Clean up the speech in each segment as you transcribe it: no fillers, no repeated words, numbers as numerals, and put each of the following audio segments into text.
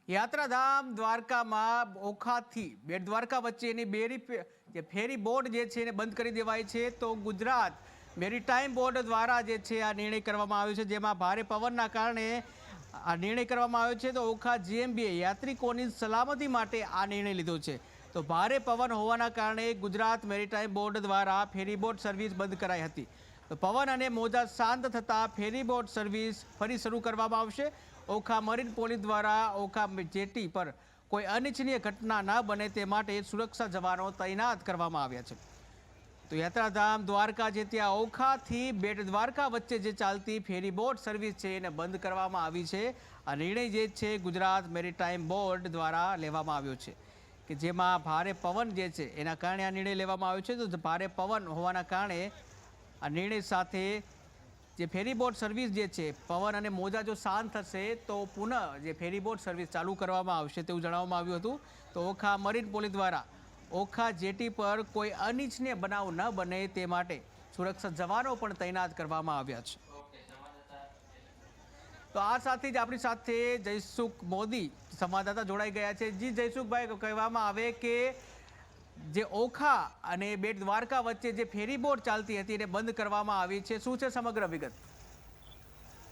યાત્રાધામ દ્વારકામાં ઓખાથી બેટ દ્વારકા વચ્ચેની ફેરી બોટ જે છે એને બંધ કરી દેવાય છે। તો ગુજરાત મેરીટાઈમ બોર્ડ દ્વારા જે છે આ નિર્ણય કરવામાં આવ્યો છે, જેમાં ભારે પવનના કારણે આ નિર્ણય કરવામાં આવ્યો છે। તો ઓખા જીએમબીએ યાત્રિકોની સલામતી માટે આ નિર્ણય લીધો છે। તો ભારે પવન હોવાના કારણે ગુજરાત મેરીટાઈમ બોર્ડ દ્વારા ફેરીબોટ સર્વિસ બંધ કરાઈ હતી। તો પવન અને મોજા શાંત થતાં ફેરીબોટ સર્વિસ ફરી શરૂ કરવામાં આવશે। ઓખા મરીન પોલીસ દ્વારા ઓખા જેટી પર કોઈ અનિચ્છનીય ઘટના ન બને તે માટે સુરક્ષા જવાનો તૈનાત કરવામાં આવ્યા છે। તો યાત્રાધામ દ્વારકા જે ત્યાં ઓખાથી બેટ દ્વારકા વચ્ચે જે ચાલતી ફેરીબોટ સર્વિસ છે એને બંધ કરવામાં આવી છે। આ નિર્ણય જે છે ગુજરાત મેરીટાઈમ બોર્ડ દ્વારા લેવામાં આવ્યો છે કે જેમાં ભારે પવન જે છે એના કારણે આ નિર્ણય લેવામાં આવ્યો છે। તો ભારે પવન હોવાના કારણે આ નિર્ણય સાથે જે ફેરીબોટ સર્વિસ જે છે પવન અને મોજા જો શાંત થશે તો પુનઃ જે ફેરીબોટ સર્વિસ ચાલુ કરવામાં આવશે તેવું જણાવવામાં આવ્યું હતું। તો ઓખા મરીન પોલીસ દ્વારા ઓખા જેટી પર કોઈ અનિચ્છનીય બનાવ ન બને તે માટે સુરક્ષા જવાનો પણ તૈનાત કરવામાં આવ્યા છે। તો આ સાથે જ આપણી સાથે જયસુખ મોદી સંવાદદાતા જોડાઈ ગયા છે। જી જયસુખભાઈ, કહેવામાં આવે કે જે ઓખા અને બેટ દ્વારકા વચ્ચે જે ફેરીબોટ ચાલતી હતી એને બંધ કરવામાં આવી છે, શું છે સમગ્ર વિગત?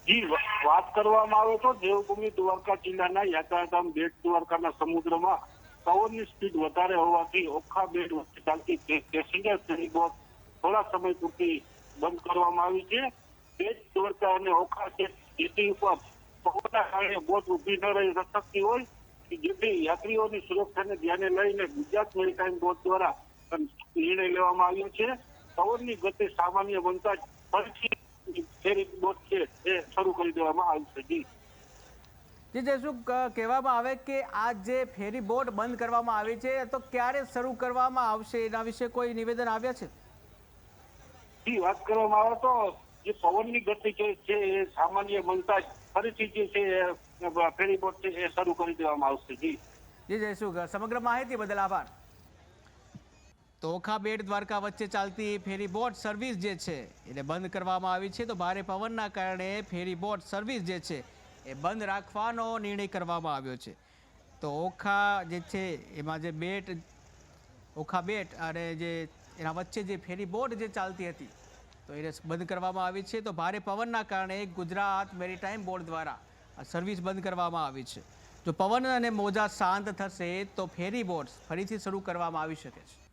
જી, વાત કરવામાં આવે તો દેવભૂમિ દ્વારકા જિલ્લાના યાત્રાધામ બેટ દ્વારકાના સમુદ્રમાં પવનની સ્પીડ વધારે હોવાથી ઓખા બેટ વચ્ચે ચાલતી પેસેન્જર ફેરીબોટ થોડા સમય પૂરતી બંધ કરવામાં આવી છે। બેટ દ્વારકા અને ઓખા જેટી ઉપર પવનના કારણે બોટ ઊભી ન રહી શકતી હોય, જેથી યાત્રીઓની સુરક્ષાને ધ્યાને લઈને ગુજરાત મેરીટાઈમ બોર્ડ દ્વારા નિર્ણય લેવામાં આવ્યો છે। પવનની ગતિ સામાન્ય બનતા જ ફરીથી ફેરી બોટ છે એ શરૂ કરી દેવામાં આવશે। જી જયસુખ, કહેવામાં આવે કે આ જે ફેરી બોટ બંધ કરવામાં આવી છે તો ક્યારે શરૂ કરવામાં આવશે એના વિશે કોઈ નિવેદન આવ્યા છે? જી, વાત કરવામાં આવે તો જે પવનની ગતિ છે એ સામાન્ય બનતા જ ફરીથી જે છે ફેરી બોટ છે એ શરૂ કરી દેવામાં આવશે। જી જયસુખ, સમગ્ર માહિતી બદલ આભાર। તો ઓખા બેટ દ્વારકા વચ્ચે ચાલતી ફેરી બોટ સર્વિસ જે છે એને બંધ કરવામાં આવી છે। તો ભારે પવનના કારણે ફેરી બોટ સર્વિસ જે છે એ બંધ રાખવાનો નિર્ણય કરવામાં આવ્યો છે। તો ઓખા જે છે એમાં જે ઓખા બેટ અને જે એના વચ્ચે જે ફેરી બોટ જે ચાલતી હતી તો એને બંધ કરવામાં આવી છે। તો ભારે પવનના કારણે ગુજરાત મેરીટાઈમ બોર્ડ દ્વારા આ સર્વિસ બંધ કરવામાં આવી છે। જો પવન અને મોજા શાંત થશે તો ફેરી બોટ ફરીથી શરૂ કરવામાં આવી શકે છે।